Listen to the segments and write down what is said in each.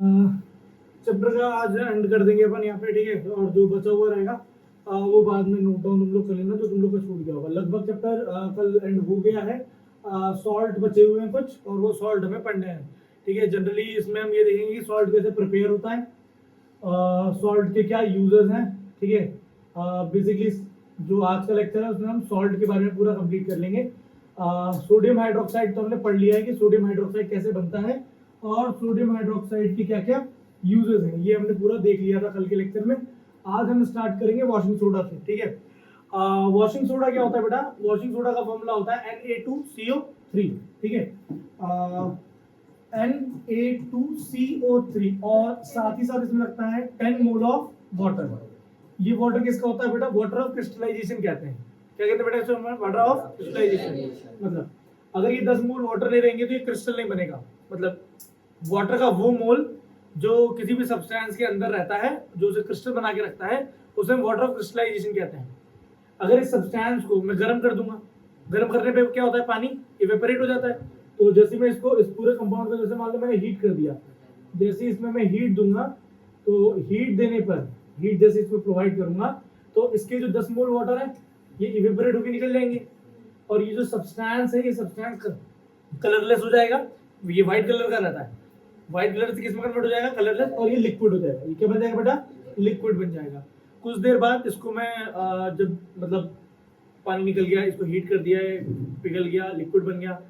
Chapter का आज and कर देंगे अपन यहाँ पे, ठीक है। और जो बचा हुआ रहेगा वो बाद में नोट डाउन तुम लोग कर लेना, जो तुम लोग का छूट गया होगा। लगभग चैप्टर कल एंड हो गया है। सॉल्ट बचे हुए हैं कुछ, और वो सॉल्ट हमें पढ़ने हैं, ठीक है। जनरली इसमें हम ये देखेंगे कि सॉल्ट कैसे प्रिपेयर होता है, सॉल्ट के क्या यूजर्स हैं, ठीक है। बेसिकली जो आज का लेक्चर है उसमें हम सॉल्ट के बारे में पूरा कंप्लीट कर लेंगे। सोडियम हाइड्रोक्साइड तो हमने पढ़ लिया है कि सोडियम हाइड्रोक्साइड कैसे बनता है, और सोडियम हाइड्रोक्साइड की क्या क्या यूजेस हैं, ये हमने पूरा देख लिया था कल के लेक्चर में। आज हम स्टार्ट करेंगे वॉशिंग सोडा से, ठीक है। वॉशिंग सोडा क्या होता है बेटा? वॉशिंग सोडा का फॉर्मूला होता है Na2CO3, ठीक है। Na2CO3, और साथ ही साथ इसमें लगता है 10 मोल ऑफ वाटर। ये वाटर किसका होता है बेटा? वाटर ऑफ क्रिस्टलाइजेशन कहते हैं। क्या कहते हैं बेटा इसमें? Water of crystallization. मतलब अगर ये 10 मोल वाटर ले रहेंगे तो ये क्रिस्टल नहीं बनेगा। मतलब वाटर का वो मोल जो किसी भी सब्सटेंस के अंदर रहता है, जो उसे क्रिस्टल बना के रखता है, उसे हम वाटर ऑफ क्रिस्टलाइजेशन कहते हैं। अगर इस सब्सटेंस को मैं गर्म कर दूंगा, गर्म करने पे क्या होता है? पानी इवेपोरेट हो जाता है। तो जैसे मैं इसको, इस पूरे कंपाउंड को जैसे मान लो मैंने हीट कर दिया, जैसे इसमें मैं हीट दूंगा, तो हीट देने पर, हीट जैसे इसमें प्रोवाइड करूंगा, तो इसके जो 10 मोल वाटर है ये इवेपोरेट होकर निकल जाएंगे, और ये जो सब्सटेंस है ये सब्सटेंस कलरलेस हो जाएगा। ये व्हाइट कलर का रहता है, व्हाइट कलर से किसमें कन्वर्ट हो जाएगा? कलरलेस, और ये लिक्विड हो जाएगा। ये क्या बन जाएगा बेटा? लिक्विड बन जाएगा। कुछ देर बाद इसको मैं जब मतलब पानी निकल गया, इसको हीट कर दिया है, पिघल गया, लिक्विड बन गया,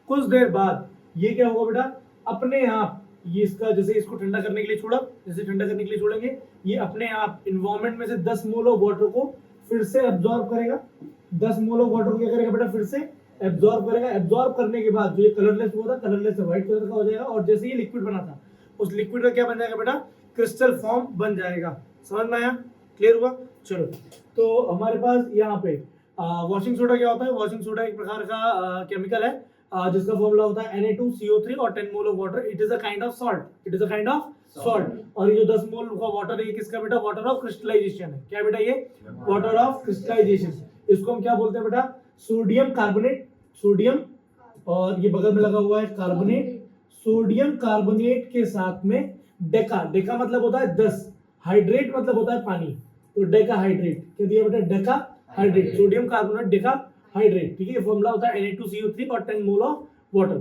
कुछ देर बाद ये क्या होगा बेटा? अपने आप ये इसका, जैसे इसको ठंडा करने के लिए छोड़ा, जैसे ठंडा करने के लिए छोड़ेंगे, ये अपने आप इन्वायरमेंट में से 10 मोल ऑफ वाटर को फिर से एब्जॉर्ब करेगा। 10 मोल ऑफ वाटर को क्या करेगा बेटा? फिर से एब्जॉर्ब करेगा। एब्जॉर्ब करने के बाद जो ये कलरलेस हुआ था, कलरलेस से व्हाइट कलर का हो जाएगा, और जैसे ये लिक्विड बना था, उस लिक्विड का क्या बन जाएगा बेटा? क्रिस्टल फॉर्म बन जाएगा। समझ में आया? क्लियर हुआ? चलो, तो हमारे पास यहाँ पे वॉशिंग सोडा क्या होता है? वॉशिंग सोडा एक प्रकार का केमिकल है जिसका फॉर्मूला होता है Na2CO3 और 10 mole of water. It is a kind of salt, it is a kind of salt. और ये जो 10 मोल का वाटर है ये किसका बेटा? वाटर ऑफ क्रिस्टलाइजेशन है। क्या बेटा? ये वाटर ऑफ क्रिस्टलाइजेशन। इसको हम क्या बोलते हैं बेटा? Sodium carbonate. सोडियम, और ये बगल में लगा हुआ है कार्बोनेट। सोडियम कार्बोनेट के साथ में डेका, डेका मतलब होता है 10, हाइड्रेट मतलब होता है पानी, तो डेका हाइड्रेट। क्या दिया बेटा? Deka hydrate, sodium carbonate Deka hydrate, ठीक है। फॉर्मूला होता है Na2CO3 और 10 mole of water.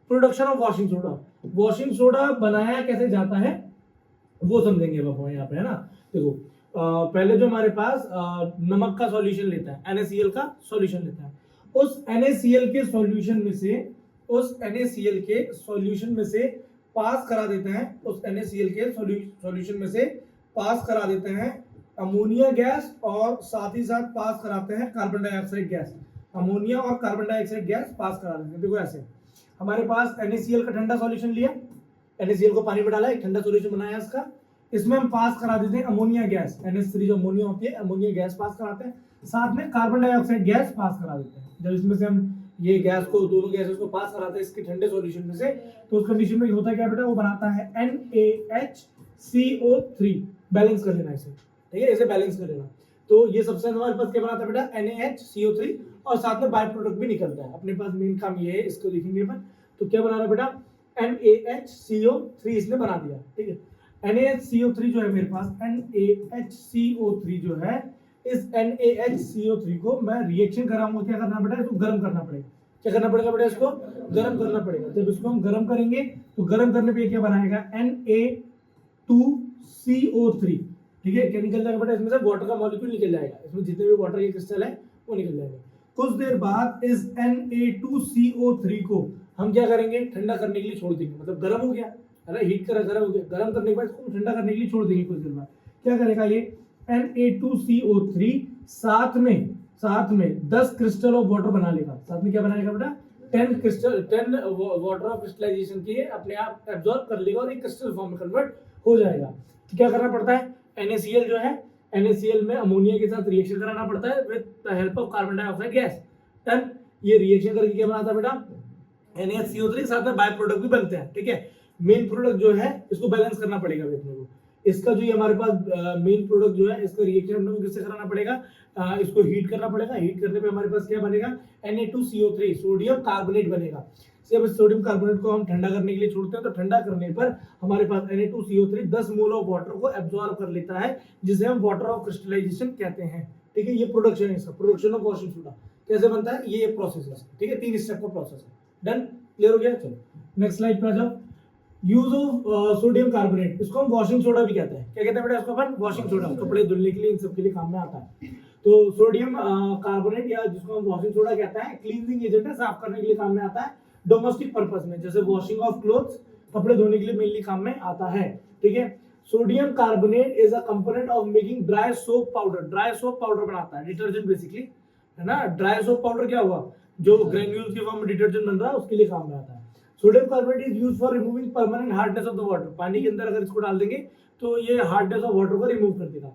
Production of washing soda. Washing soda बनाया कैसे जाता है वो समझेंगे अब यहाँ पे, है ना। देखो पहले जो हमारे पास नमक का सॉल्यूशन लेता है, NaCl का सॉल्यूशन लेता है, उस NaCl के सॉल्यूशन में से, उस NaCl के सॉल्यूशन में से पास करा देते हैं, उस NaCl के सॉल्यूशन में से पास करा देते हैं अमोनिया गैस, और साथ ही साथ पास कराते हैं कार्बन डाइऑक्साइड गैस। अमोनिया और कार्बन डाइऑक्साइड गैस पास करा देते हैं। देखो ऐसे हमारे पास NaCl का ठंडा सॉल्यूशन लिया, NaCl को पानी में डाला, एक ठंडा सॉल्यूशन बनाया इसका, इसमें हम पास करा देते हैं अमोनिया गैस, NH3 जो अमोनिया होती है, अमोनिया गैस पास कराते हैं, साथ में कार्बन डाइऑक्साइड गैस पास करा देते हैं। जब इसमें से हम ये गैस को, दोनों गैसेस को पास कराते हैं इसके ठंडे सॉल्यूशन में से, तो उस कंडीशन में होता है क्या बेटा? वो बनाता है NaHCO3। बैलेंस कर लेना इसे, ठीक है, इसे बैलेंस कर लेना। तो ये सबसे हमारे पास क्या बनाता है बेटा? NaHCO3, और साथ में बाय प्रोडक्ट भी निकलता है। अपने पास मेन काम ये है, इसको देखेंगे अपन। तो क्या बना रहा है बेटा? NaHCO3 इसने बना दिया, ठीक है। NaHCO3 जो है मेरे पास, NaHCO3 जो है, इस NaHCO3 को मैं रिएक्शन कराऊंगा। क्या करना बेटा? इसको गर्म करना पड़ेगा। क्या करना पड़ेगा बेटा? इसको गर्म करना पड़ेगा। जब इसको हम गर्म करेंगे तो गर्म करने पे क्या बनाएगा? Na2CO3, ठीक है। क्या निकल जाएगा बेटा? इसमें से वाटर का मॉलिक्यूल निकल जाएगा, इसमें जितने भी वाटर के क्रिस्टल है वो निकल जाएंगे। कुछ देर बाद इस Na2CO3 को हम क्या करेंगे? ठंडा करने के लिए छोड़ देंगे। मतलब गर्म हो गया, अरे हीट करा, गर्म हो गया, गर्म करने के बाद इसको ठंडा करने के लिए छोड़ देंगे। कुछ देर बाद क्या करेगा ये Na2CO3? साथ में 10 क्रिस्टल ऑफ वाटर बना लेगा। साथ में क्या बनाएगा बेटा? 10 क्रिस्टल, 10 वाटर ऑफ क्रिस्टलाइजेशन के अपने आप एब्जॉर्ब कर लेगा और एक क्रिस्टल फॉर्म में कन्वर्ट हो जाएगा। तो क्या करना पड़ता है? NaCl जो है, NaCl में अमोनिया के साथ रिएक्शन कराना पड़ता है with the help of carbon dioxide gas. Done. ये रिएक्शन करके क्या बनाता है बेटा? NaCO3, साथ में बाय प्रोडक्ट भी बनते हैं, ठीक है। मेन प्रोडक्ट जो है इसको बैलेंस करना पड़ेगा अपने को। इसका जो ये हमारे पास मेन प्रोडक्ट जो है, इसका रिएक्शन अपने को किससे कराना पड़ेगा? इसको हीट करना पड़ेगा। हीट करने पे हमारे पास क्या बनेगा? Na2CO3, सोडियम कार्बोनेट बनेगा। जब सोडियम कार्बोनेट को हम ठंडा करने के लिए छोड़ते हैं तो ठंडा करने पर हमारे पास Na2CO3 10 मोल ऑफ वाटर को एब्जॉर्ब कर लेता है, जिसे हम वाटर ऑफ क्रिस्टलाइजेशन कहते हैं। ठीक है, ये प्रोडक्शन है इसका, प्रोडक्शन ऑफ वॉशिंग सोडा कैसे बनता है, ये प्रोसेस है। ठीक है, 3 स्टेप का प्रोसेस है। डन, क्लियर हो गया। चलो नेक्स्ट स्लाइड पर आ जाओ। यूज ऑफ सोडियम कार्बोनेट, इसको हम वॉशिंग सोडा भी कहते हैं। क्या कहते हैं बेटा इसको अपन? Washing soda. कपड़े धुलने के लिए, इन सब के लिए काम में आता है। तो सोडियम कार्बोनेट या जिसको हम वॉशिंग सोडा कहते हैं, क्लींजिंग एजेंट है, साफ करने के लिए काम में आता है डोमेस्टिक पर्पस में, जैसे वॉशिंग ऑफ क्लोथ्स, कपड़े धोने के लिए मेनली काम में आता है। ठीक है, sodium carbonate is a component of making dry soap powder. Dry soap powder बनाता है, डिटर्जेंट बेसिकली, है ना। ड्राई सोप पाउडर क्या हुआ, जो ग्रेन्यूल्स के फॉर्म में डिटर्जेंट बन रहा है उसके लिए काम में आता है। Sodium carbonate is used for removing permanent hardness of the water. पानी के अंदर अगर इसको डाल देंगे तो ये हार्डनेस ऑफ वाटर को रिमूव कर देगा।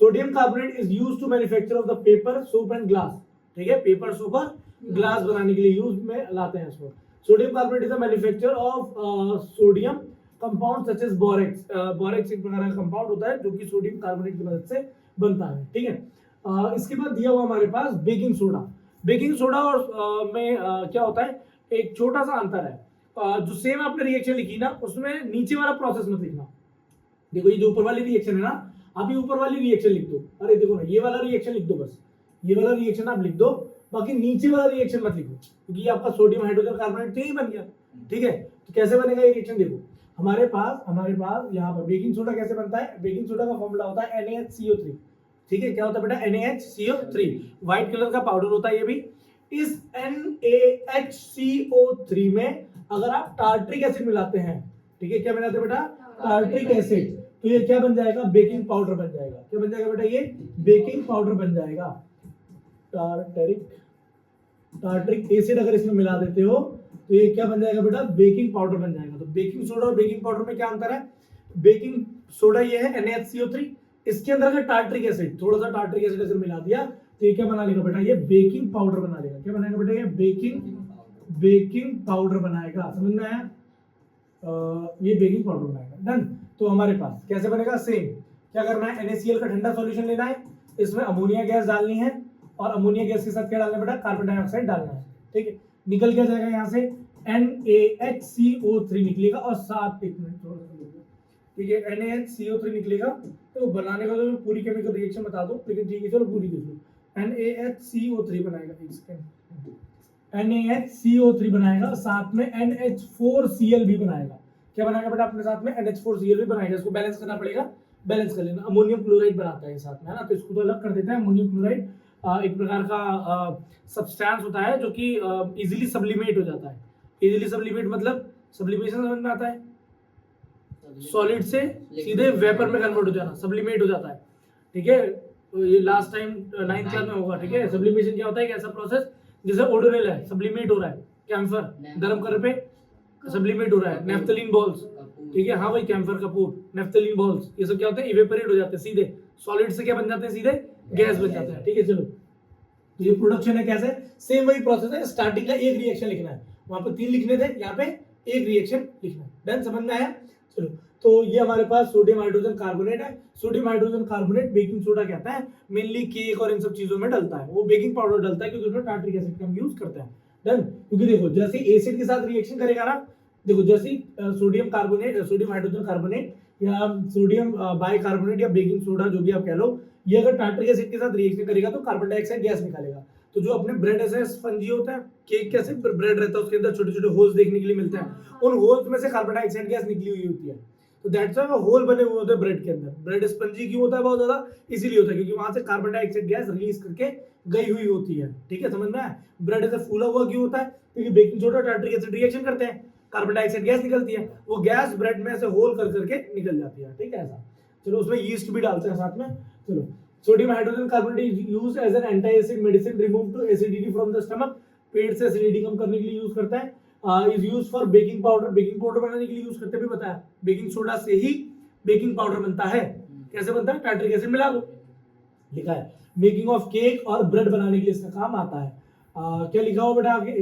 Sodium carbonate is used to manufacture of the paper, soap and glass. ठीक है, पेपर, सोप और ग्लास बनाने के लिए यूज में लाते हैं इसको। Sodium carbonate is a manufacture of sodium compound such as borax. Borax एक प्रकार का कंपाउंड होता है जो कि सोडियम कार्बोनेट की मदद से बनता है। ठीक है, इसके बाद दिया हुआ हमारे पास बेकिंग सोडा। बेकिंग सोडा और में क्या होता है, एक छोटा सा अंतर है। जो सेम आपने रिएक्शन लिखी ना, उसमें नीचे वाला प्रोसेस मत लिखना। देखो ये जो ऊपर वाली रिएक्शन है ना, आप ये ऊपर वाली रिएक्शन लिख दो। अरे देखो ना, ये वाला रिएक्शन लिख दो, बस ये वाला रिएक्शन आप लिख दो, बाकी नीचे वाला रिएक्शन मत लिखो, क्योंकि आपका सोडियम हाइड्रोजन कार्बोनेट तो ही बन गया। ठीक है, तो कैसे बनेगा ये रिएक्शन देखो। हमारे पास यहाँ पर बेकिंग सोडा कैसे बनता है। बेकिंग सोडा का फॉर्मूला होता है NaHCO3। ठीक है, क्या होता है बेटा, NaHCO3, व्हाइट कलर का पाउडर होता है ये भी। इस NaHCO3 में अगर आप टार्ट्रिक एसिड मिलाते हैं, ठीक है, क्या मिलाते हैं बेटा, टार्ट्रिक एसिड, तो ये क्या बन जाएगा, बेकिंग पाउडर बन जाएगा। क्या बन जाएगा बेटा, ये बेकिंग पाउडर बन जाएगा। टार्ट्रिक एसिड अगर इसमें मिला देते हो तो ये क्या बन जाएगा बेटा, बेकिंग पाउडर बन जाएगा। तो बेकिंग सोडा और बेकिंग पाउडर में क्या अंतर है। बेकिंग सोडा ये है NaHCO3, इसके अंदर अगर टार्ट्रिक एसिड, थोड़ा सा टार्ट्रिक एसिड अगर मिला दिया तो ये क्या बना लेगा बेटा, ये बेकिंग पाउडर बना लेगा। क्या बनाएगा बेटा, ये बेकिंग पाउडर बनाएगा। समझ में आया, ये बेकिंग पाउडर बनाएगा। डन। तो हमारे पास कैसे बनेगा, सेम क्या करना है, NaCl का ठंडा सॉल्यूशन लेना है, इसमें अमोनिया गैस डालनी है, और अमोनिया गैस के साथ क्या डालना है बेटा, कार्बन डाइऑक्साइड डालना है। ठीक है, निकल क्या जाएगा यहाँ से, NaHCO3 निकलेगा, और साथ, एक मिनट थोड़ा सा, ठीक है, NaHCO3 निकलेगा। तो बनाने का तो पूरी केमिकल रिएक्शन बता दो, लेकिन ठीक है चलो पूरी देख लो। NaHCO3 बनाएगा, एक सेकंड, NaHCO3 बनाएगा, साथ में NH4Cl भी बनाएगा। क्या बनाएगा बेटा, अपने साथ में NH4Cl भी बनाएगा। इसको बैलेंस करना पड़ेगा, बैलेंस कर लेना। अमोनियम क्लोराइड बनाता है साथ में, है ना, तो इसको तो अलग कर देता है। अमोनियम क्लोराइड एक प्रकार का सब्सटेंस होता है जो कि इजीली सब्लिमेट हो जाता है। इजीली सब्लिमेट मतलब सब्लिमेशन समझ में आता है, सॉलिड से सीधे वेपर में कन्वर्ट हो जाना, सब्लिमेट हो जाता है। ठीक है, तो ये लास्ट टाइम 9th क्लास में होगा। ठीक है, सब्लिमेशन क्या होता है, एक ऐसा प्रोसेस जैसे ओडोनिल है, सब्लिमेट हो रहा है, कैम्फर गर्म कर पे सब्लिमेट हो रहा है, नेफ्थलीन बॉल्स। ठीक है, हाँ भाई, कैम्फर कपूर, नेफ्थलीन बॉल्स, ये सब क्या होते हैं, इवेपोरेट हो जाते हैं सीधे, सॉलिड से क्या बन जाते हैं, सीधे गैस बन जाता है। ठीक है, चलो, तो ये प्रोडक्शन है कैसे, सेम वही प्रोसेस है। स्टार्टिंग का एक रिएक्शन लिखना है, वहां पे 3 लिखने थे, यहाँ पे एक रिएक्शन लिखना है। डन, समझ में आया। चलो, तो ये हमारे पास सोडियम हाइड्रोजन कार्बोनेट है। Sodium hydrogen carbonate baking soda कहता है, मेनली केक और इन सब चीजों में डलता है। वो बेकिंग पाउडर डलता है क्योंकि उसमें टार्ट्रिक एसिड का हम यूज करते हैं। डन, क्योंकि देखो जैसे एसिड के साथ रिएक्शन करेगा ना, देखो जैसे sodium carbonate, sodium hydrogen carbonate या सोडियम बाइकार्बोनेट या बेकिंग सोडा जो भी आप कह लो, ये अगर टार्ट्रिक एसिड के साथ रिएक्शन करेगा तो कार्बन डाइऑक्साइड गैस निकालेगा। तो जो अपने ब्रेड ऐसे स्पंजी होता है, केक कैसे ब्रेड रहता है, उसके अंदर छोटे छोटे होल्स देखने के लिए मिलते हैं, उन होल्स में से कार्बन डाइऑक्साइड गैस निकली हुई होती है। तो दैट्स व्हाई होल बने हुए होते हैं ब्रेड के अंदर। ब्रेड स्पंजी क्यों होता है बहुत ज्यादा, इसीलिए होता है क्योंकि वहां से कार्बन डाइऑक्साइड गैस रिलीज करके गई हुई होती है। ठीक है, समझ में आया। ब्रेड ऐसे फूला हुआ क्यों होता है, क्योंकि बेकिंग सोडा और टार्ट्रिक एसिड रिएक्शन करते हैं, कार्बन डाइऑक्साइड गैस निकलती है, वो गैस ब्रेड में से होल कर करके निकल जाती है। ठीक है, ऐसा। चलो, उसमें यीस्ट भी डालते हैं साथ में। चलो, sodium hydrogen carbonate is used as an anti acid medicine, remove to acidity from the stomach, पेट से एसिडिटी कम करने के लिए यूज करता है। Is used for baking powder, baking powder बनाने के लिए यूज करते भी बताया। बेकिंग सोडा से ही बेकिंग पाउडर बनता है। कैसे बनता है, टार्ट्रिक एसिड मिला दो, लिखा है। मेकिंग ऑफ केक और ब्रेड बनाने के लिए इसका काम आता है। क्या लिखा हुआ बेटा आगे,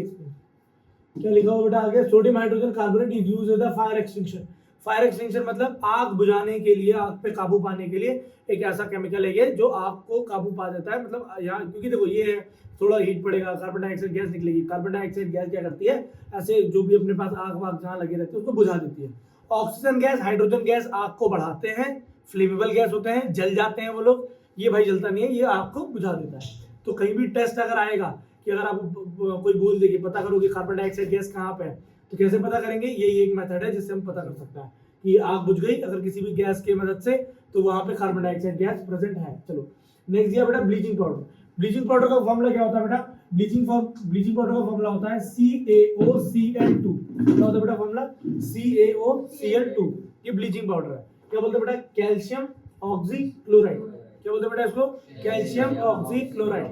क्या लिखा हुआ बेटा आगे, sodium hydrogen carbonate is used as a fire extinguisher. Fire extinguisher मतलब आग बुझाने के लिए, आग पे काबू पाने के लिए एक ऐसा केमिकल है ये जो आग को काबू पा देता है। मतलब यहाँ क्योंकि देखो ये है, थोड़ा हीट पड़ेगा, कार्बन डाइऑक्साइड गैस निकलेगी। कार्बन डाइऑक्साइड गैस क्या करती है, ऐसे जो भी अपने पास आग वाग जहाँ लगी रहती है उसको बुझा देती है। ऑक्सीजन गैस, हाइड्रोजन गैस आग को बढ़ाते हैं, फ्लेमेबल गैस होते हैं, जल जाते हैं वो लोग। ये भाई जलता नहीं है, ये आग को बुझा देता है। तो कहीं भी टेस्ट अगर आएगा कि अगर आप कोई बोल देगी पता करो कि कार्बन डाइऑक्साइड गैस कहाँ पे है, तो कैसे पता करेंगे, ये एक मेथड है जिससे हम पता कर सकते हैं कि आग बुझ गई अगर किसी भी गैस की मदद से, तो वहां पे कार्बन डाइऑक्साइड गैस प्रेजेंट है। चलो नेक्स्ट दिया बेटा ब्लीचिंग पाउडर। ब्लीचिंग पाउडर का फॉर्मूला क्या होता है बेटा, ब्लीचिंग पाउडर का फॉर्मूला होता है CaOCl2। क्या होता है बेटा फॉर्मूला, CaOCl2। ये ब्लीचिंग पाउडर है। क्या बोलते हैं बेटा, कैल्शियम ऑक्सीक्लोराइड। क्या बोलते हैं बेटा इसको, कैल्शियम ऑक्सीक्लोराइड।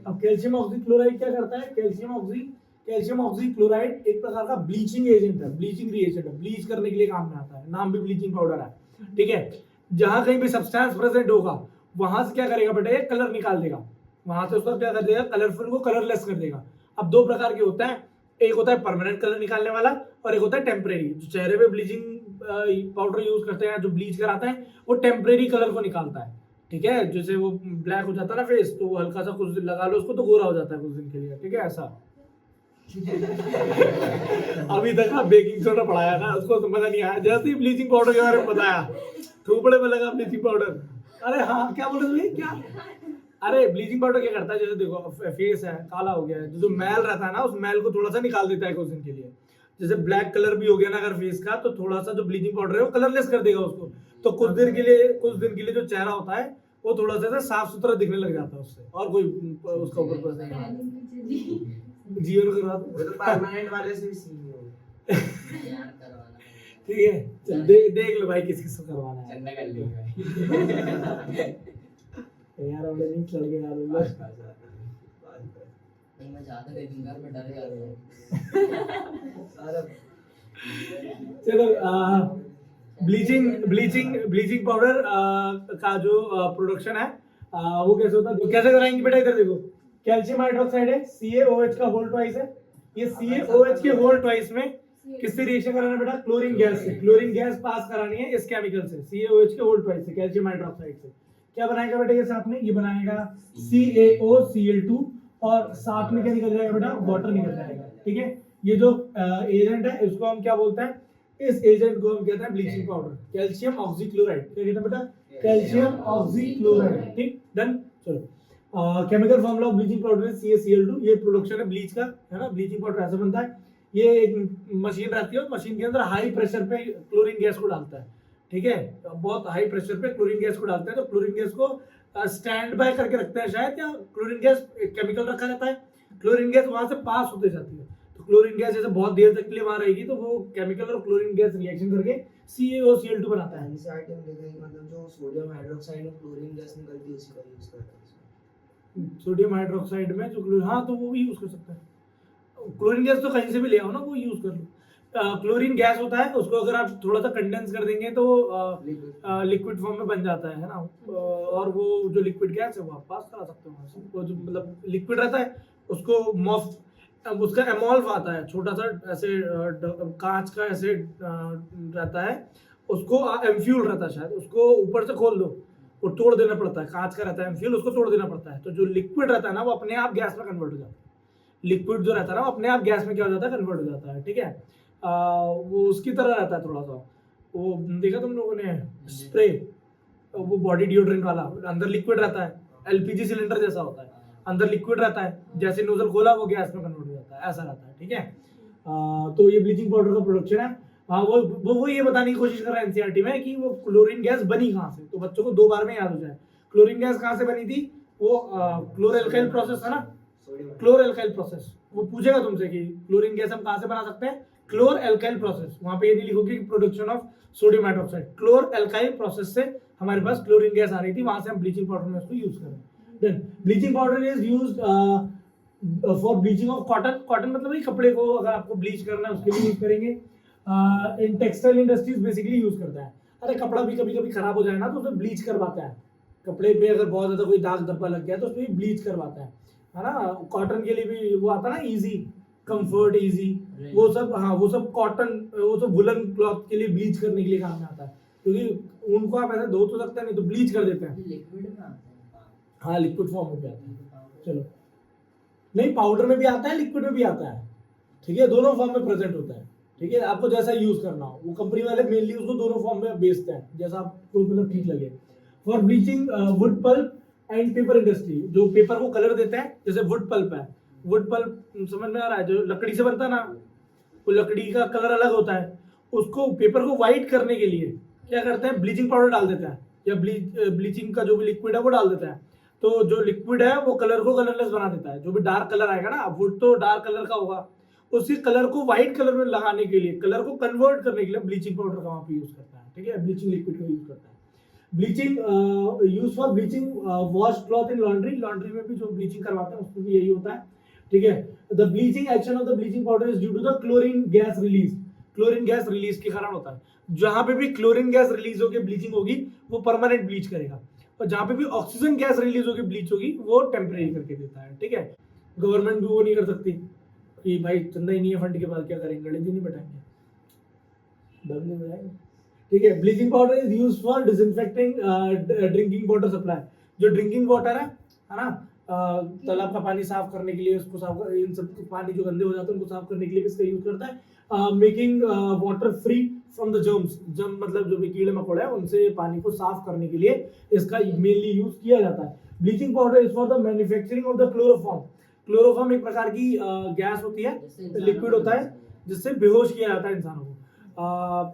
अब कैल्शियम ऑक्सीक्लोराइड क्या करता है, कैल्शियम ऑक्सीक्लोराइड एक प्रकार का ब्लीचिंग एजेंट है, ब्लीचिंग रिएजेंट है, ब्लीच करने के लिए काम में आता है, नाम भी ब्लीचिंग पाउडर है। ठीक है, जहां कहीं भी सब्सटेंस प्रेजेंट होगा वहां से क्या करेगा बेटा, ये कलर निकाल देगा, वहां से उसका क्या कर देगा, कलरफुल को कलरलेस कर देगा। अब दो प्रकार के होते हैं, एक होता है परमानेंट कलर निकालने वाला और एक होता है टेम्परेरी। जो चेहरे पे ब्लीचिंग पाउडर यूज करते हैं, जो ब्लीच कराता है, वो टेम्परेरी कलर को निकालता है। ठीक है, जैसे वो ब्लैक हो जाता है ना फेस, तो हल्का सा कुछ दिन लगा लो उसको तो गोरा हो जाता है कुछ दिन के लिए। ठीक है, ऐसा अभी तक ना बेकिंग सोडा पढ़ाया ना, उसको समझ नहीं आया, जैसे ही ब्लीचिंग पाउडर के बारे में बताया थोपड़े में लगा ब्लीचिंग पाउडर। अरे हाँ, क्या बोल रहे थे क्या, अरे ब्लीचिंग पाउडर क्या करता है, जैसे देखो फेस है काला हो गया है, जो मैल रहता है ना उस मैल को थोड़ा सा निकाल देता है कुछ दिन के लिए। जैसे ब्लैक कलर भी हो गया ना अगर फेस का, तो थोड़ा सा जो ब्लीचिंग पाउडर है वो कलरलेस कर देगा उसको। तो कुछ दिन के लिए जो चेहरा होता है वो थोड़ा सा साफ सुथरा दिखने लग जाता है उससे, और कोई उसका ऊपर जीवन करवा दो परमानेंट वाले से भी सीन हो। ठीक है, चल देख लो भाई किस किस को करवाना है। चंदा कर लिया यार हमने नहीं चल गया यार लोग। नहीं मैं ज्यादा दे दूंगा, मैं डर जा रहा हूं सारा। चलो ब्लीचिंग पाउडर का जो प्रोडक्शन है वो कैसे होता है, तो कैसे कराएंगे बेटा, इधर देखो कैल्शियम हाइड्रोक्साइड है, CaOH का होल ट्वाइस है। ये CaOH के होल ट्वाइस में किससे रिएक्शन कराना है बेटा, क्लोरीन गैस से। क्लोरीन गैस पास करानी है इस केमिकल से, CaOH के होल ट्वाइस से, कैल्शियम हाइड्रोक्साइड से। क्या बनाएगा बेटा ये साथ में, ये बनाएगा CaOCl2 और साथ में क्या निकल जाएगा बेटा, वाटर निकल जाएगा। ठीक है, ये जो एजेंट है इसको हम क्या बोलते हैं, इस एजेंट को हम कहते हैं ब्लीचिंग पाउडर, कैल्शियम ऑक्सीक्लोराइड। क्या कहते हैं बेटा, कैल्शियम ऑक्सीक्लोराइड। ठीक, डन। चलो chemical formula of bleaching powder है CaCl2। ये प्रोडक्शन है ब्लीच का, है ना। ब्लीचिंग पाउडर ऐसे बनता है, ये एक मशीन रहती है, मशीन के अंदर हाई प्रेशर पे क्लोरीन गैस को डालता है। ठीक है, बहुत हाई प्रेशर पे क्लोरीन गैस को डालते हैं, तो क्लोरीन गैस को स्टैंड बाय करके रखते हैं शायद, या क्लोरीन गैस केमिकल रखा रहता है, क्लोरीन गैस वहां से पास होते जाती है। तो क्लोरीन गैस जैसे बहुत देर तक के लिए वहां रहेगी, तो वो केमिकल और क्लोरीन गैस रिएक्शन करके CaOCl2 बनाता है। मतलब जो सोडियम हाइड्रोक्साइड और क्लोरीन गैस निकलती है उसी का यूज करते हैं। सोडियम हाइड्रोक्साइड में जो हाँ, तो वो भी यूज कर सकते हैं। क्लोरीन गैस तो कहीं से भी ले आओ ना, वो यूज कर लो। क्लोरीन गैस होता है, उसको अगर आप थोड़ा सा कंडेंस कर देंगे तो लिक्विड फॉर्म में बन जाता है ना। और वो जो लिक्विड गैस है वो आप पास करा सकते हो, वो जो मतलब लिक्विड रहता है उसको उसका एमोल्व आता है, छोटा सा ऐसे कांच का ऐसे रहता है, उसको एम्फ्यूल रहता है शायद, उसको ऊपर से खोल दो, वो तोड़ देना पड़ता है, कांच का रहता है एम्फ्यूल, उसको तोड़ देना पड़ता है। तो जो लिक्विड रहता है ना वो अपने आप गैस में कन्वर्ट हो जाता है। लिक्विड जो रहता है ना वो अपने आप गैस में क्या हो जाता है, कन्वर्ट हो जाता है। ठीक है, वो उसकी तरह रहता है थोड़ा सा, वो देखा तुम लोगों ने स्प्रे, वो बॉडी डिओड्रेंट वाला, अंदर लिक्विड रहता है, LPG सिलेंडर जैसा होता है, अंदर लिक्विड रहता है, जैसे नोजल खोला वो गैस में कन्वर्ट हो जाता है, ऐसा रहता है। ठीक है, तो ये ब्लीचिंग पाउडर का प्रोडक्शन है। वो ये बताने की कोशिश कर रहा है NCERT में कि वो क्लोरीन गैस बनी कहाँ से, तो बच्चों को 2 बार में याद हो जाए। क्लोरीन गैस कहाँ से बनी थी, वो क्लोरएल्काइल प्रोसेस है ना, क्लोरएल्काइल प्रोसेस। वो पूछेगा तुमसे कि क्लोरीन गैस हम कहाँ से बना सकते हैं, क्लोरएल्काइल प्रोसेस। वहां पे ये नहीं लिखोगे कि production of sodium hydroxide, chloralkali process से हमारे पास क्लोरीन गैस आ रही थी, वहां से हम ब्लीचिंग पाउडर में उसको यूज करें। Then bleaching powder is used for bleaching of cotton. Cotton मतलब ये कपड़े को अगर आपको ब्लीच करना है उसके लिए यूज करेंगे। In textile industries basically use करता है। अरे कपड़ा भी कभी कभी खराब हो जाए ना तो उसमें ब्लीच करवाता है, कपड़े पे अगर बहुत ज्यादा कोई दाग धब्बा लग गया तो उसमें ब्लीच करवाता है ना। कॉटन के लिए भी वो आता है ना इजी कंफर्ट, इजी, वो सब, हाँ वो सब कॉटन, वो सब वुलन क्लॉथ के लिए ब्लीच करने के लिए काम में आता है, क्योंकि उनको आप ऐसे धो तो सकते हैं, नहीं तो ब्लीच कर देते हैं। लिक्विड में आता है। हाँ लिक्विड फॉर्म में भी आता है। चलो, नहीं पाउडर में भी आता है, लिक्विड में भी आता है, ठीक है, दोनों फॉर्म में प्रेजेंट होता है, ठीक है, आपको जैसा यूज करना हो, वो कंपनी वाले मेनली उसको दोनों फॉर्म में बेचते हैं, जैसा आपको मतलब ठीक लगे। For bleaching wood pulp and paper industry, जो पेपर को कलर देता है, जैसे वुड पल्प है, वुड पल्प समझ में आ रहा है, जो लकड़ी से बनता है ना, वो लकड़ी का कलर अलग होता है, उसको पेपर को व्हाइट करने के लिए क्या करते हैं, ब्लीचिंग पाउडर डाल देता है, या ब्लीचिंग का जो भी लिक्विड है वो डाल देता है, तो जो लिक्विड है वो कलर को कलरलेस बना देता है, जो भी डार्क कलर आएगा ना, वुड तो डार्क कलर का होगा, उसी कलर को व्हाइट कलर में लगाने के लिए, कलर को कन्वर्ट करने के लिए ब्लीचिंग पाउडर का वहां पे यूज करता है, ठीक है, ब्लीचिंग लिक्विड का यूज करता है। Bleaching use for bleaching wash cloth in laundry, laundry में भी जो ब्लीचिंग करवाते हैं उसमें भी यही होता है, ठीक है। The bleaching action of the bleaching powder is due to the chlorine gas release, chlorine gas release के कारण होता है, जहां पे भी क्लोरीन गैस रिलीज होकर ब्लीचिंग होगी वो परमानेंट ब्लीच करेगा, और जहां पे भी ऑक्सीजन गैस रिलीज होकर ब्लीच होगी वो टेम्परेरी करके देता है, ठीक है। गवर्नमेंट भी वो नहीं कर सकती कि भाई चंदा ही नहीं है फंड के बाद क्या करेंगे, गले दिन नहीं बैठाएंगे, दम नहीं बजाएंगे, ठीक है। Bleaching powder is used for disinfecting drinking water supply, जो ड्रिंकिंग वाटर है ना, तालाब का पानी साफ करने के लिए, उसको साफ इन सब पानी जो गंदे हो जाते हैं उनको साफ करने के लिए भी इसका यूज करता है। Making water free from the germs, germ मतलब जो भी कीड़े मकोड़े हैं उनसे पानी को साफ करने के लिए इसका मेनली यूज किया जाता है। Bleaching powder is for the manufacturing of the chloroform, chloroform एक प्रकार की गैस होती है, लिक्विड होता है जिससे बेहोश किया जाता है इंसानों को।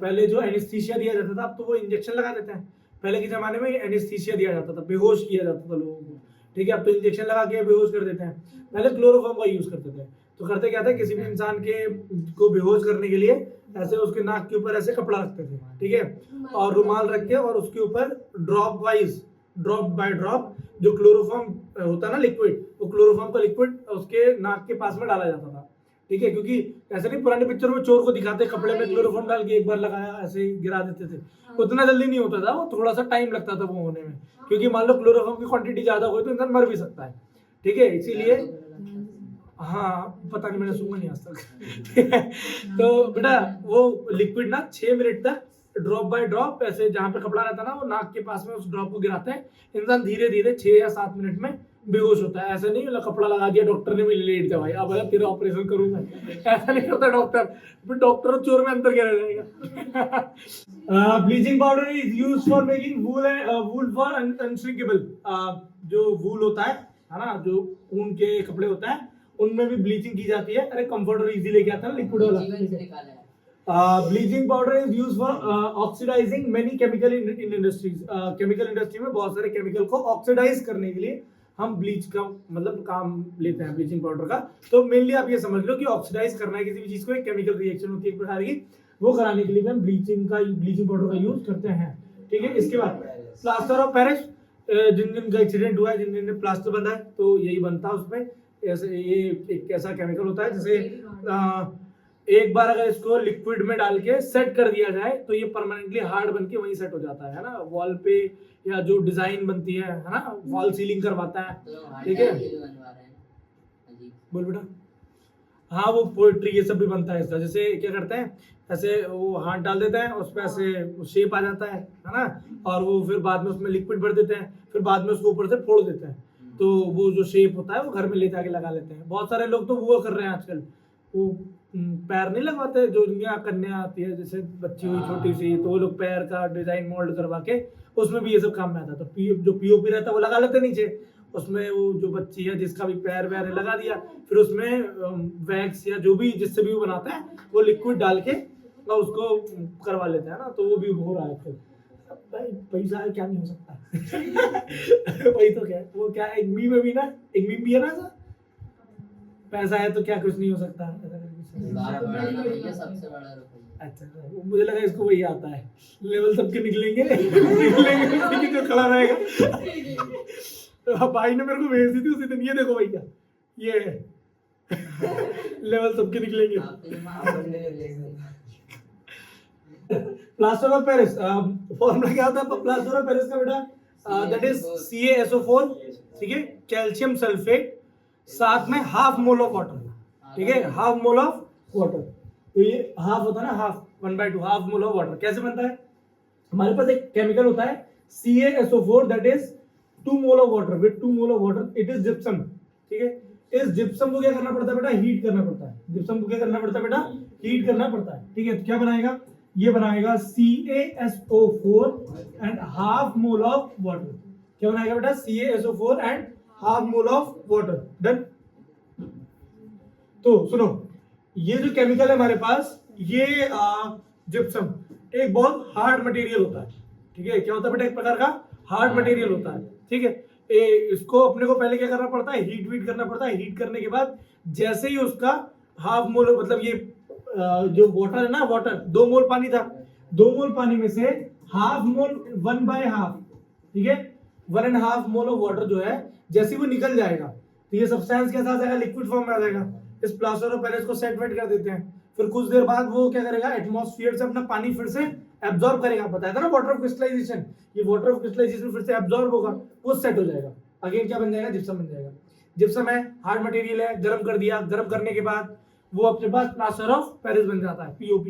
पहले जो एनेस्थीसिया दिया जाता था, अब तो वो इंजेक्शन लगा देते हैं, पहले के जमाने में एनेस्थीसिया दिया जाता था, बेहोश किया जाता था लोगों को, ठीक है, अब तो इंजेक्शन लगा के बेहोश कर देते हैं, पहले क्लोरोफॉर्म का यूज करते थे। तो करते क्या था, किसी भी इंसान के को बेहोश करने के लिए ऐसे उसके नाक के ऊपर ऐसे कपड़ा रखते थे, ठीक है, और रुमाल रख के और उसके ऊपर drop wise, drop by drop जो क्लोरोफॉर्म होता है ना लिक्विड, वो क्लोरोफॉर्म का लिक्विड उसके नाक के पास में डाला जाता था, ठीक है, क्योंकि ऐसे नहीं पुरानी पिक्चर में चोर को दिखाते कपड़े में क्लोरोफॉर्म डाल के एक बार लगाया ऐसे ही गिरा देते थे, उतना जल्दी नहीं होता था, वो थोड़ा सा टाइम लगता था वो होने में, क्योंकि मान लो क्लोरोफॉर्म की क्वांटिटी ज्यादा हो तो इंसान मर भी सकता है, ठीक है, इसीलिए हाँ पता नहीं, मैंने सुना नहीं आज तक तो बेटा वो लिक्विड ना 6 मिनट तक ड्रॉप बाय ड्रॉप ऐसे जहाँ पे कपड़ा रहता है ना वो नाक के पास में उस ड्रॉप को गिराते हैं, इंसान धीरे धीरे 6 या 7 मिनट में बेहोश होता है। ऐसा नहीं कपड़ा लगा दिया डॉक्टर ने भी लेट दिया भाई अब अगर तेरा ऑपरेशन करूँ मैं, ऐसा नहीं करता डॉक्टर, फिर डॉक्टर चोर में अंतर क्या रह जाएगा। Bleaching powder is used for making wool for unshrinkable, जो वूल होता है ना, जो ऊन के कपड़े होता है उनमें भी ब्लीचिंग की जाती है। अरे कंफर्टर इजी लेके आता है ना लिक्विड वाला। Bleaching powder is used for oxidizing many chemical in industries, chemical industry में बहुत सारे केमिकल को ऑक्सीडाइज करने के लिए हम ब्लीच का मतलब काम लेते हैं ब्लीचिंग पाउडर का। तो मेनली आप ये समझ लो कि ऑक्सीडाइज करना है किसी भी चीज को, एक केमिकल रिएक्शन होती है एक प्रकार की, वो कराने के लिए हम ब्लीचिंग पाउडर का यूज करते हैं, ठीक है। इसके बाद प्लास्टर ऑफ पेरिस, जिन जिन का एक्सीडेंट हुआ है, जिन जिन ने प्लास्टर बंधा है तो यही बनता है उसमें, ऐसे ये एक ऐसा केमिकल होता है जैसे एक बार अगर इसको लिक्विड में डाल के सेट कर दिया जाए तो ये परमानेंटली हार्ड बन के वहीं सेट हो जाता है ना, वॉल पे या जो डिजाइन बनती है ना, वॉल सीलिंग करवाता है, ठीक है। बोल बेटा। हाँ वो पोएट्री ये सब भी बनता है इसका, जैसे क्या करते हैं ऐसे वो हाथ डाल देते हैं उस पर ऐसे शेप आ जाता है ना, और वो फिर बाद में उसमें लिक्विड भर देते हैं, फिर बाद में उसको ऊपर से फोड़ देते हैं, तो वो जो शेप होता है वो घर में ले जाके लगा लेते हैं। बहुत सारे लोग तो वो कर रहे हैं आजकल, वो पैर नहीं लगवाते, जो उनकी कन्या आती है जैसे बच्ची हुई छोटी सी, तो वो लोग पैर का डिजाइन मोल्ड करवा के उसमें भी ये सब काम में आता है। तो जो पीओपी रहता है वो लगा लेते नीचे, उसमें वो जो बच्ची है जिसका भी पैर वैर लगा दिया, फिर उसमें वैक्स या जो भी जिससे भी वो बनाता है वो लिक्विड डाल के और उसको करवा लेते हैं ना, तो वो भी हो रहा है। फिर भाई पैसा है क्या नहीं हो सकता वही तो क्या है, वो क्या एक मीम में भी ना, एक मीम भी है ना ऐसा, पैसा है तो क्या कुछ नहीं हो सकता, सबसे बड़ा रुपया। अच्छा मुझे लगा इसको वही आता है, लेवल सबके निकलेंगे निकलेंगे जो खड़ा रहेगा। तो भाई ने मेरे को भेज दी थी उसी दिन, ये देखो भैया ये लेवल सबके निकलेंगे। प्लास्टर ऑफ पेरिस फॉर्मूला क्या होता है प्लास्टर ऑफ पेरिस का बेटा, दैट इज CaSO4, ठीक है, कैल्शियम सल्फेट, साथ में ½ मोल ऑफ वाटर, ठीक है, हाफ मोल ऑफ वाटर। तो ये हाफ होता है ना, half 1/2 half mole of water. कैसे बनता है, हमारे पास एक केमिकल होता है CaSO4 that is 2 mole of water with 2 mole of water, it is gypsum. ठीक है, इस जिप्सम को क्या करना पड़ता है बेटा, हीट करना पड़ता है। जिप्सम को क्या करना पड़ता है बेटा, हीट करना पड़ता है। ठीक है, तो क्या बनाएगा, ये बनाएगा CaSO4 and half mole of water. क्या बनाएगा बेटा, CaSO4 and half mole of water. Done. तो सुनो, ये जो केमिकल है हमारे पास, ये जिप्सम एक बहुत हार्ड मटेरियल होता है। ठीक है, क्या होता है बेटा, एक प्रकार का हार्ड मटेरियल होता है। ठीक है, इसको अपने को पहले क्या करना पड़ता है, हीट वीट करना पड़ता है। हीट करने के बाद जैसे ही उसका हाफ मोल, मतलब ये जो वाटर है ना, वाटर 2 मोल पानी था, 2 मोल पानी में से हाफ मोल 1/2, ठीक है, 1.5 मोल ऑफ वाटर जो है, जैसे वो निकल जाएगा तो ये सब्सटेंस कैसा आ जाएगा, लिक्विड फॉर्म में आ जाएगा। इस प्लास्टर ऑफ पेरिस को सेट वेट कर देते हैं। फिर कुछ देर बाद वो क्या करेगा, एटमॉस्फेयर से अपना पानी फिर से एब्जॉर्ब करेगा। बताया था ना वाटर ऑफ क्रिस्टलाइजेशन, ये वाटर ऑफ क्रिस्टलाइजेशन फिर से एब्जॉर्ब होगा, वो सेट हो जाएगा। अगेन क्या बन जाएगा, जिप्सम बन जाएगा। जिप्सम है, हार्ड मटेरियल है, गर्म कर दिया, गर्म करने के बाद वो अपने पास प्लास्टर ऑफ पेरिस बन जाता है, POP।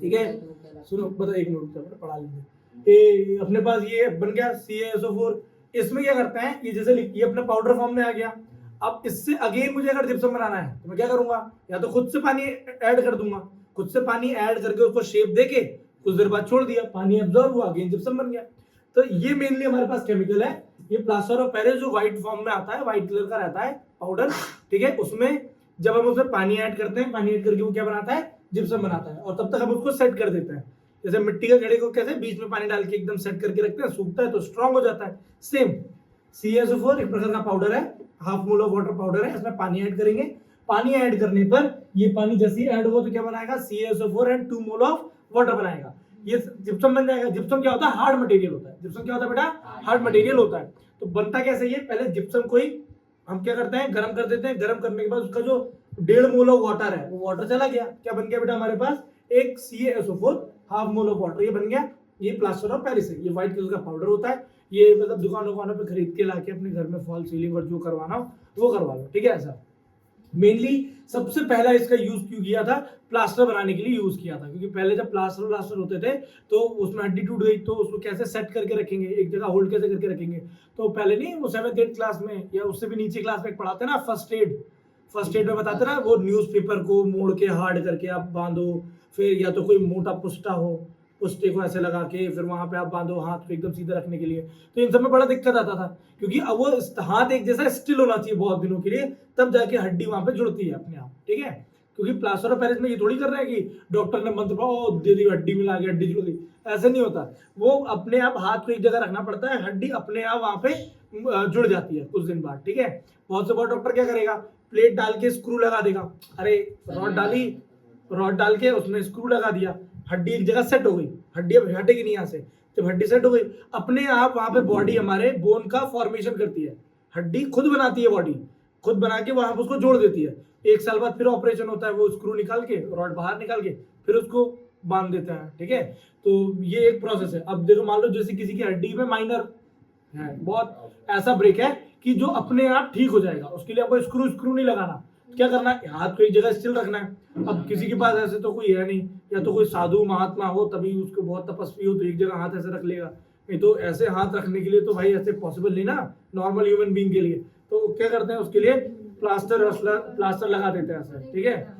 ठीक है, सुनो बता, एक मिनट पढ़ा लीजिए। अपने पास ये बन गया CaSO4। इसमें क्या करते हैं, ये जैसे ये अपने पाउडर फॉर्म में आ गया। अब इससे अगेन मुझे अगर जिप्सम बनाना है तो मैं क्या करूंगा, या तो खुद से पानी ऐड कर दूंगा, खुद से पानी ऐड करके उसको शेप देके कुछ देर बाद छोड़ दिया, पानी एब्जॉर्ब हुआ, अगेन जिप्सम बन गया। तो ये मेनली हमारे पास केमिकल है, ये प्लास्टर ऑफ पेरिस जो व्हाइट फॉर्म में आता है, व्हाइट कलर का रहता है पाउडर। ठीक है, उसमें जब हम उसमें पानी ऐड करते हैं, पानी ऐड करके वो क्या बनाता है, जिप्सम बनाता है। और तब तक हम उसको सेट कर देते हैं, जैसे मिट्टी का घड़े को कैसे बीच में पानी डाल के एकदम सेट करके रखते हैं, सूखता है तो स्ट्रांग हो जाता है। सेम CaSO4 एक प्रकार का पाउडर है, half mole of water powder है, इसमें पानी ऐड करेंगे। पानी ऐड करने पर ये पानी जैसे ही ऐड हुआ तो क्या बनाएगा, CaSO4 and 2 mole of water बनाएगा, ये जिप्सम बन जाएगा। जिप्सम क्या होता है, हार्ड मटेरियल होता है। जिप्सम क्या होता है बेटा, हार्ड मटेरियल होता है। तो बनता कैसे, ये पहले जिप्सम को ही हम क्या करते हैं, गर्म कर देते हैं। गर्म करने के बाद उसका जो 1.5 मोल ऑफ वाटर है, वो वाटर चला गया। क्या बन गया बेटा हमारे पास, एक CaSO4 half mole of water, ये बन गया। ये प्लास्टर ऑफ पेरिस है, ये व्हाइट कलर का पाउडर होता है। ये मतलब दुकानों पे खरीद के लाके अपने घर में फॉल सीलिंग और जो करवाना हो वो करवा लो। ठीक है, ऐसा मेनली सबसे पहला इसका यूज क्यों किया था, प्लास्टर बनाने के लिए यूज किया था। क्योंकि पहले जब प्लास्टर होते थे तो उसमें हड्डी टूट गई तो उसको कैसे सेट करके रखेंगे, एक जगह होल्ड कैसे करके रखेंगे। तो पहले नहीं, वो 7th 8th क्लास में या उससे भी नीचे क्लास में पढ़ाते ना, फर्स्ट एड में बताते ना, वो न्यूज़पेपर को मोड़ के हार्ड करके आप बांधो, फिर या तो कोई मोटा पुस्ता हो, पुस्ते को ऐसे लगा के फिर वहां पे आप बांधो हाथ को एकदम सीधा रखने के लिए। तो इन सब में बड़ा दिक्कत आता था, क्योंकि अब वो हाथ एक जैसा स्टिल होना चाहिए बहुत दिनों के लिए, तब जाके हड्डी वहां पे जुड़ती है अपने आप। ठीक है, क्योंकि प्लास्टर ऑफ पेरिस में ये थोड़ी कर रहे हैं कि डॉक्टर ने मंत्र पढ़ा दे दी हड्डी मिला के हड्डी जुड़ गई, ऐसे नहीं होता। वो अपने आप हाथ को एक जगह रखना पड़ता है, हड्डी अपने आप वहां पे जुड़ जाती है कुछ दिन बाद। ठीक है, बहुत से बहुत डॉक्टर क्या करेगा, प्लेट डाल के स्क्रू लगा देगा। अरे रॉड डाल के उसमें स्क्रू लगा दिया, हड्डी एक जगह सेट हो गई, हड्डी अब हटेगी नहीं यहाँ से। जब हड्डी सेट हो गई, अपने आप वहां पे बॉडी हमारे बोन का फॉर्मेशन करती है, हड्डी खुद बनाती है, बॉडी खुद बना के वहां पे उसको जोड़ देती है। 1 साल बाद फिर ऑपरेशन होता है, वो स्क्रू निकाल के रॉड बाहर निकाल के फिर उसको बांध देता है। ठीक है, तो ये एक प्रोसेस है। अब देखो, मान लो जैसे किसी की हड्डी में माइनर है, बहुत ऐसा ब्रेक है कि जो अपने आप ठीक हो जाएगा, उसके लिए आपको स्क्रू नहीं लगाना। क्या करना है, हाथ को एक जगह स्टिल रखना है। अब किसी के पास ऐसे तो कोई है नहीं, या तो कोई साधु महात्मा हो, तभी उसको बहुत तपस्वी हो तो एक जगह हाथ ऐसे रख लेगा, नहीं तो ऐसे हाथ रखने के लिए तो भाई ऐसे पॉसिबल नहीं ना, नॉर्मल ह्यूमन बीइंग के लिए। तो क्या करते हैं, उसके लिए प्लास्टर लगा देते हैं ऐसे। ठीक है,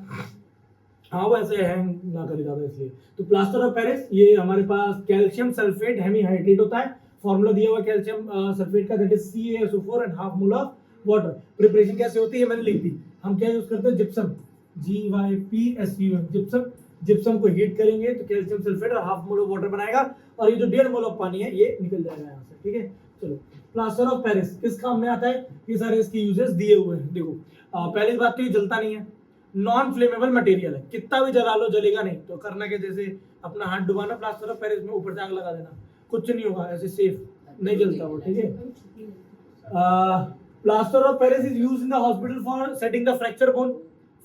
हाँ वो ऐसे हैंग ना करे ज्यादा, इसलिए। तो प्लास्टर ऑफ पेरिस ये हमारे पास कैल्शियम सल्फेट हेमीहाइड्रेट होता है। फॉर्मूला दिया हुआ कैल्शियम सल्फेट का, that is CaSO4 and half mole of water. Preparation कैसे होती है मैंने लिख दी। हम क्या यूज करते हैं, जिप्सम, GYPSUM। जिप्सम को हीट करेंगे तो कैल्शियम सल्फेट और हाफ मोल ऑफ वाटर बनाएगा, और ये जो 1.5 मोल ऑफ पानी है ये निकल जाएगा यहाँ से। ठीक है, चलो प्लास्टर ऑफ पेरिस किस काम में आता है, ये सारे इसके यूजेस दिए हुए हैं। देखो, पहली बात तो ये जलता नहीं है, नॉन फ्लेमेबल मटेरियल है, कितना भी जला लो जलेगा नहीं। तो करना क्या, जैसे अपना हाथ डुबाना प्लास्टर ऑफ पेरिस में, ऊपर से आग लगा देना, कुछ नहीं होगा, ऐसे सेफ नहीं जलता वो। ठीक है, plaster of Paris is used in the hospital for setting the fracture bone.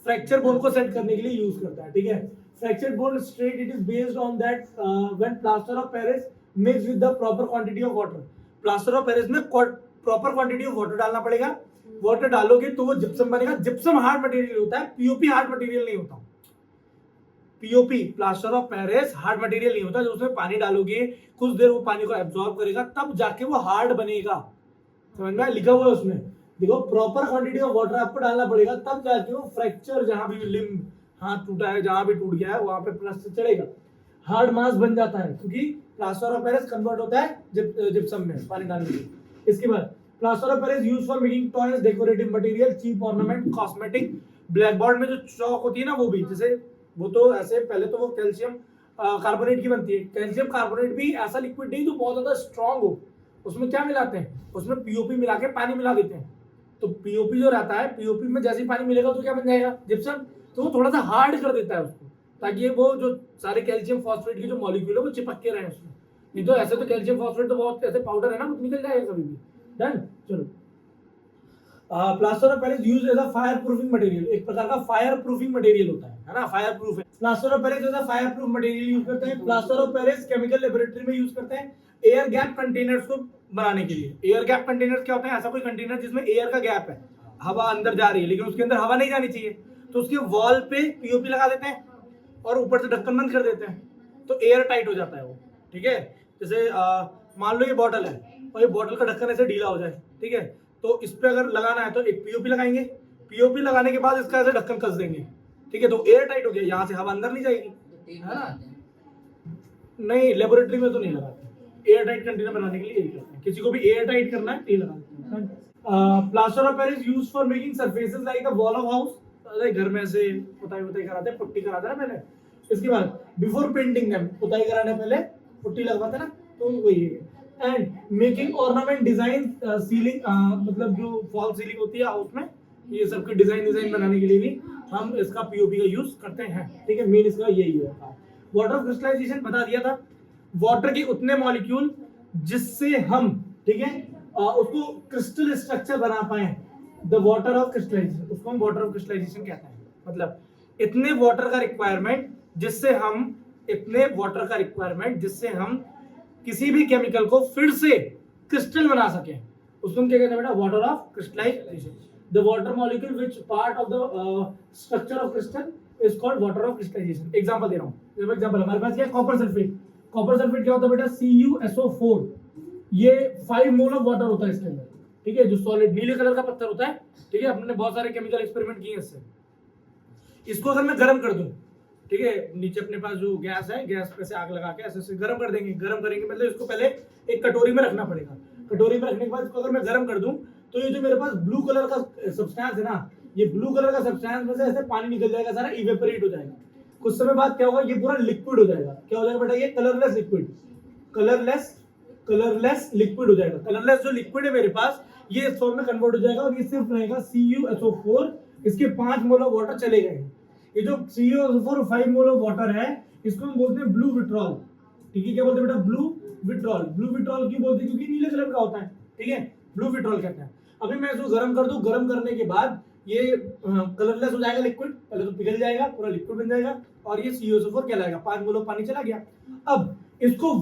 Fracture bone को सेट करने के लिए यूज करता है। ठीक है, fracture bone straight, it is based on that when plaster of Paris mix with the proper quantity of water. Plaster of Paris में proper quantity of water डालना पड़ेगा, वाटर डालोगे तो वो जिप्सम बनेगा। जिप्सम हार्ड मटेरियल होता है, POP hard material नहीं होता। POP plaster of Paris hard material नहीं होता। जब उसमें पानी डालोगे कुछ देर वो पानी को एब्जॉर्ब करेगा तब जाके वो हार्ड बनेगा। समझ में? लिखा हुआ है उसमें, देखो प्रॉपर क्वांटिटी ऑफ वाटर आपको डालना पड़ेगा तब जाके वो फ्रैक्चर, जहां भी लिम्ब हाथ टूटा है, जहां भी टूट गया है वहां पे प्लास्टर चढ़ेगा, हार्ड मास बन जाता है, क्योंकि प्लास्टर ऑफ पेरिस कन्वर्ट होता है जिप्सम में पानी डालने से। इसके बाद plaster of Paris used for making toys, decorative material, cheap ornament, cosmetic. Black board में जो चौक होती है ना, वो भी जैसे वो तो ऐसे पहले तो वो कैल्शियम कार्बोनेट की बनती है। कैल्शियम कार्बोनेट भी ऐसा लिक्विड नहीं जो बहुत ज्यादा स्ट्रांग हो। उसमें क्या मिलाते हैं? उसमें पीओपी मिला के पानी मिला देते हैं। तो पीओपी जो रहता है, पीओपी में जैसे ही पानी मिलेगा तो क्या बन जाएगा? जिप्सम। तो वो थोड़ा सा हार्ड कर देता है उसको, ताकि वो जो सारे कैल्शियम फॉस्फेट के जो मॉलिक्यूल है वो चिपक के रहे उसमें। नहीं तो ऐसे तो कैल्शियम फॉस्फेट तो बहुत ऐसे पाउडर है ना, वो निकल जाएगा कभी भी। डन। चलो, plaster of Paris used as a fire proofing material. एक प्रकार का फायर प्रूफिंग मटेरियल होता है ना, फायर प्रूफ है। Plaster of Paris as a fire proof material use करते हैं। Plaster of Paris chemical laboratory में यूज करते हैं एयर गैप कंटेनर्स को बनाने के लिए। एयर गैप कंटेनर्स क्या होता है? ऐसा कोई कंटेनर जिसमें एयर का गैप है, हवा अंदर जा रही है लेकिन उसके अंदर हवा नहीं जानी चाहिए, तो उसके वॉल पे पीओपी लगा देते हैं और ऊपर से ढक्कन बंद कर देते हैं, तो एयर टाइट हो जाता है वो। ठीक है, जैसे मान लो ये बॉटल है और ये बॉटल का ढक्कन ऐसे ढीला हो जाए, ठीक है, तो इस पे अगर लगाना है तो एक पीओपी लगाएंगे। पीओपी लगाने के बाद इसका ऐसे ढक्कन कस देंगे, ठीक है, तो एयर टाइट हो गया, यहाँ से हवा अंदर नहीं जाएगी, है ना। नहीं, लेबोरेटरी में तो नहीं लगाते, एयर टाइट कंटेनर बनाने के लिए यही करते हैं। किसी को भी एयर टाइट करना है तो ये लगाते हैं। Plaster of Paris used for making surfaces like the wall of house. घर में ऐसे पुताई कराते हैं, पुट्टी कराते हैं ना पहले। इसके बाद बिफोर पेंटिंग देम, पुताई कराने पहले पुट्टी लगवाते हैं ना, तो वही है। And making ornament design ceiling, मतलब जो फॉल सीलिंग होती है हाउस में, ये सबके डिजाइन बनाने के लिए भी हम इसका पीओपी का यूज करते हैं। ठीक है, मेन इसका यही है। वाटर ऑफ क्रिस्टलाइजेशन बता दिया था, वाटर के उतने मॉलिक्यूल जिससे हम, ठीक है, उसको क्रिस्टल स्ट्रक्चर बना पाए, द वाटर ऑफ क्रिस्टलाइजेशन, उसको हम वाटर ऑफ क्रिस्टलाइजेशन कहते हैं। मतलब इतने वाटर का रिक्वायरमेंट जिससे हम, इतने वाटर का रिक्वायरमेंट जिससे हम किसी भी केमिकल को फिर से क्रिस्टल बना सके, उसको हम क्या कहते हैं बेटा? Water of crystallization. The water molecule which part of the structure of crystal is called water of crystallization. Example दे रहा हूं, जैसे एग्जांपल हमारे पास क्या है? Copper sulphate. कॉपर सल्फेट क्या होता है बेटा? CuSO4। ये 5 मोल ऑफ वाटर होता है इसके अंदर, ठीक है, जो सॉलिड नीले कलर का पत्थर होता है, ठीक है, हमने बहुत सारे केमिकल एक्सपेरिमेंट किए इससे। इसको अगर मैं गर्म कर दूं, ठीक है, नीचे अपने पास जो गैस है, गैस पे से आग लगा के ऐसे गर्म कर देंगे। गर्म करेंगे मतलब इसको पहले एक कटोरी में रखना पड़ेगा। कटोरी में रखने के बाद इसको अगर मैं गर्म कर दूं तो ये जो मेरे पास ब्लू कलर का सब्सटेंस है ना, ये ब्लू कलर का सब्सटेंस में से ऐसे पानी निकल जाएगा, सारा इवेपोरेट हो जाएगा। कुछ समय बाद क्या होगा? ये पूरा लिक्विड हो जाएगा। क्या हो जाएगा बेटा? ये कलरलेस लिक्विड, कलरलेस लिक्विड हो जाएगा। कलरलेस जो लिक्विड है मेरे पास, ये इस फॉर्म में कन्वर्ट हो जाएगा और ये सिर्फ रहेगा CuSO4। इसके 5 मोल ऑफ वाटर चले गए। ये जो CuSO4 5 मोल ऑफ वाटर है, इसको हम बोलते हैं ब्लू विट्रॉल। ठीक है, क्या बोलते हैं बेटा? Blue vitriol. ब्लू विट्रॉल क्यों बोलते हैं? क्योंकि नीले कलर का होता है, ठीक है, ब्लू विट्रॉल कहते हैं। अभी मैं इसको गर्म कर दूं, गर्म करने के बाद ये कलरलेस हो जाएगा लिक्विड, पहले तो पिघल जाएगा, पूरा लिक्विड बन जाएगा और ये CuSO4 कहलाएगा। 5 मोल ऑफ पानी चला गया। अब इसको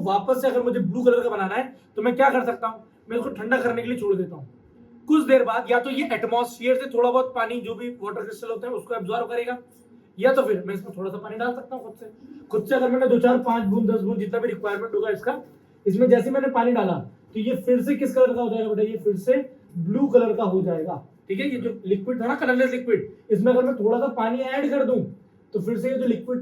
वापस से अगर मुझे ब्लू कलर का बनाना है तो मैं क्या कर सकता हूं? मैं इसको ठंडा करने के लिए छोड़ देता हूं। कुछ देर बाद या तो ये एटमॉस्फेयर से थोड़ा बहुत पानी, जो भी वाटर क्रिस्टल होता है, उसको एब्जॉर्ब करेगा, या तो फिर मैं इसमें थोड़ा सा पानी डाल सकता हूँ खुद से। अगर मैंने 2 4 5 बूंद 10 बूंद जितना भी रिक्वायरमेंट होगा इसका, इसमें जैसे मैंने पानी डाला तो ये फिर से किस कलर का हो जाएगा बेटा? ये फिर से ब्लू कलर का हो जाएगा। ठीक है, ये जो लिक्विड था ना, कलरलेस लिक्विड, इसमें अगर मैं थोड़ा सा पानी ऐड कर दूं तो फिर से ये जो लिक्विड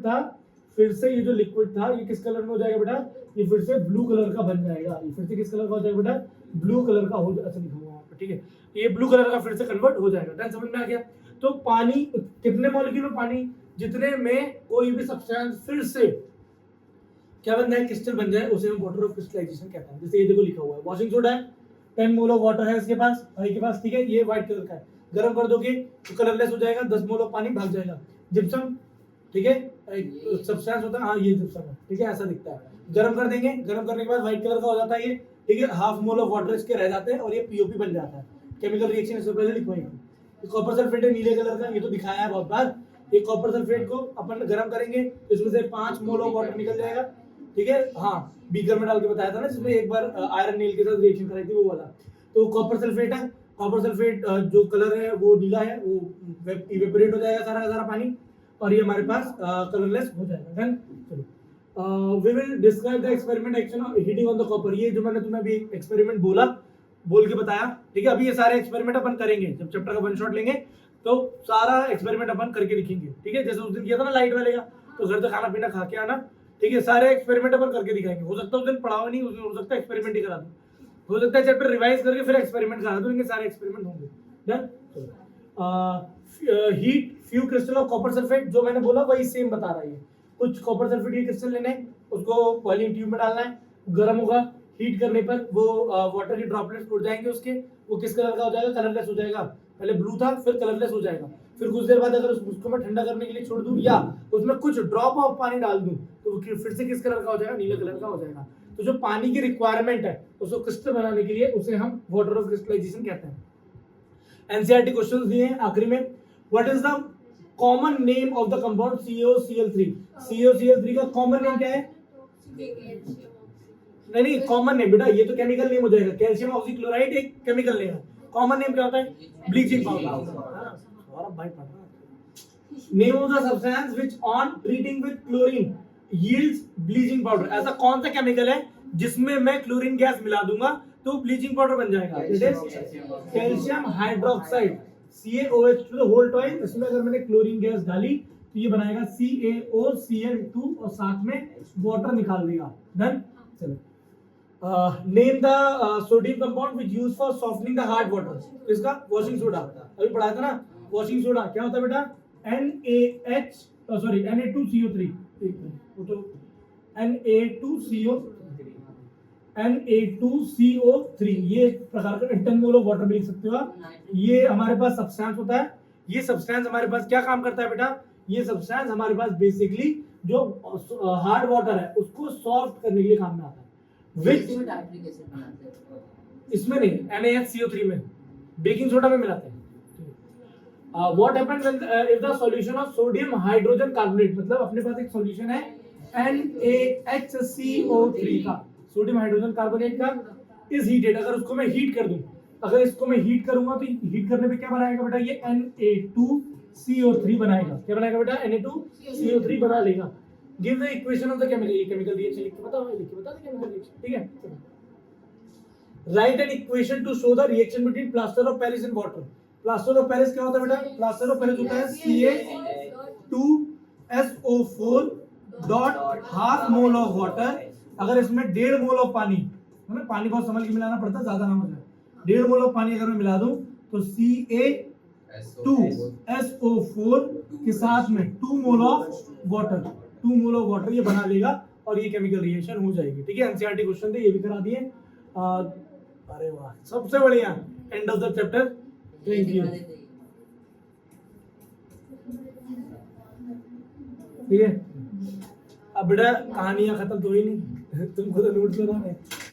था, ये किस कलर में हो जाएगा बेटा? ये फिर से ब्लू कलर का बन जाएगा। ये फिर से किस कलर का हो जाएगा बेटा? ब्लू कलर का हो जाएगा। अच्छा लिखा हुआ है, ठीक है, ये ब्लू कलर का फिर से कन्वर्ट हो जाएगा। डन, समझ में आ गया? तो पानी, कितने मॉलिक्यूल में पानी, जितने में कोई भी सब्सटेंस फिर से क्या बन जाए? क्रिस्टल बन जाए, उसे हम वाटर ऑफ क्रिस्टलाइजेशन कहते हैं। जैसे ये देखो लिखा हुआ है, वॉशिंग सोडा है, 10 मोल ऑफ वाटर है इसके पास, भाई के पास, ठीक है, ये व्हाइट कलर का है। गर्म कर दोगे तो कलरलेस हो जाएगा, 10 मोल ऑफ पानी भाग जाएगा। जिप्सम, ठीक है, एक सब्सटेंस होता है, हाँ ये जिप्सम है, ठीक है, ऐसा दिखता है। गर्म कर देंगे, गर्म करने के बाद व्हाइट कलर का हो जाता है ये, ठीक है, हाफ मोल ऑफ वाटर इसके रह जाते हैं और ये पीओपी बन जाता है। केमिकल रिएक्शन इससे पहले लिखवाएंगे। कॉपर सल्फेट है नीले कलर का, ये तो दिखाया है बहुत बार। ये कॉपर सल्फेट को अपन गर्म करेंगे, इसमें से 5 मोल ऑफ वाटर निकल जाएगा, ठीक है, हाँ, बीकर में डाल के बताया था ना, जिसमें एक बार आयरन नील के साथ रिएक्शन कराई थी, वो वाला। तो कॉपर सल्फेट है, कॉपर सल्फेट जो कलर है वो नीला है, वो इवेपोरेट हो जाएगा सारा का सारा पानी, और ये हमारे पास कलरलेस हो जाएगा। डन। चलो we will describe the experiment action of heating on the copper. ये जो मैंने तुम्हें अभी एक्सपेरिमेंट बोल के बताया, ठीक है। अभी ये सारे एक्सपेरिमेंट अपन करेंगे जब चैप्टर का वन शॉट लेंगे, तो सारा एक्सपेरिमेंट अपन करके दिखेंगे, ठीक है। जैसे उस दिन किया था ना लाइट वाले का, तो घर से खाना पीना खा के आना, ठीक है। सारे एक्सपेरिमेंट अपन करके दिखाएंगे। हो सकता है उस दिन पढ़ाओ नहीं, उस दिन हो सकता है एक्सपेरिमेंट ही करा दूं, हो सकता है चैप्टर रिवाइज करके फिर एक्सपेरिमेंट करा दूं, लेकिन सारे एक्सपेरिमेंट होंगे। Done. Heat few crystal of copper sulphate, जो मैंने बोला वही सेम बता रहा है। कुछ कॉपर सल्फेट के क्रिस्टल लेने हैं, उसको बॉइलिंग ट्यूब में डालना है, गर्म होगा, हीट करने पर वो वाटर की ड्रॉपलेट्स उड़ जाएंगे उसके, वो किस कलर का हो जाएगा, कलरलेस हो जाएगा। पहले ब्लू था फिर कलरलेस हो जाएगा। फिर कुछ देर बाद अगर उसको मैं ठंडा करने के लिए छोड़ दूं या उसमें कुछ ड्रॉप ऑफ पानी डाल दूं, तो वो फिर से किस कलर का हो जाएगा, नीले कलर का हो जाएगा। तो जो पानी की रिक्वायरमेंट है उसको क्रिस्टल बनाने के लिए, उसे हम वाटर ऑफ क्रिस्टलाइजेशन कहते हैं। एनसीईआरटी क्वेश्चंस दिए हैं आखिरी में। What is the common name of the compound CaOCl3? CaOCl3 का कॉमन नेम क्या है? नहीं कॉमन नेम बेटा, ये तो केमिकल नेम हो जाएगा। कैल्शियम ऑक्सीक्लोराइड एक केमिकल नेम है, कॉमन नेम क्या होता है? Bleaching powder. भाई पढ़ रहा है। Name of the substance which on treating with chlorine yields bleaching powder. ऐसा कौन सा केमिकल है जिसमें मैं क्लोरीन गैस मिला दूंगा तो ब्लीचिंग पाउडर बन जाएगा? It is calcium hydroxide, CaOH two the whole twice. इसमें अगर मैंने क्लोरीन गैस डाली तो ये बनाएगा CaOCl2 और साथ में वाटर निकाल देगा। डन। चलो name the sodium compound which used for softening the hard water. इसका वॉशिंग सोडा, अभी पढ़ाया था ना। वॉशिंग सोडा क्या होता है बेटा? Na2CO3, वो तो Na2CO3 ये प्रकार का इंटरनल मोल ऑफ वाटर भी लिख सकते हो आप। ये हमारे पास सब्सटेंस होता है। ये सब्सटेंस हमारे पास क्या काम करता है बेटा? ये सब्सटेंस हमारे पास बेसिकली जो हार्ड वाटर है उसको सॉफ्ट करने के लिए काम में आता है। इसमें नहीं, NaHCO3 में, बेकिंग सोडा में मिलाते हैं। What happens when if the solution of sodium hydrogen carbonate, मतलब अपने पास एक सॉल्यूशन है NaHCO3 का, सोडियम हाइड्रोजन कार्बोनेट का, इज हीटेड। अगर उसको मैं हीट कर दूं, अगर इसको मैं हीट करूंगा तो हीट करने पे क्या बनाएगा बेटा? ये Na2CO3 बनाएगा। क्या बनाएगा बेटा? Na2CO3 बना लेगा। Give the equation of the chemical, ये केमिकल रिएक्शन लिख के बता दे केमिकल रिएक्शन, ठीक है। Right an equation two show the reaction between plaster of Paris and water. Plaster of Paris क्या होता है बेटा? प्लास्टर ऑफ पेरिस होता है Ca2SO4 dot half mole of water. अगर इसमें 1.5 मोल ऑफ पानी है ना, पानी बहुत संभल के मिलाना पड़ता है, ज्यादा ना हो जाए। 1.5 मोल ऑफ पानी अगर मैं मिला दूं तो Ca2SO4 के साथ में 2 mole of water, 2 mole of water ये बना लेगा और ये केमिकल रिएक्शन हो जाएगी, ठीक है। एनसीईआरटी क्वेश्चन थे, ये भी करा दिए। अरे वाह, सबसे बढ़िया। End of the chapter. Thank you. ठीक है, अब बेटा कहानियां खत्म तो हुई नहीं, तुमको तो नोट्स बनाना है।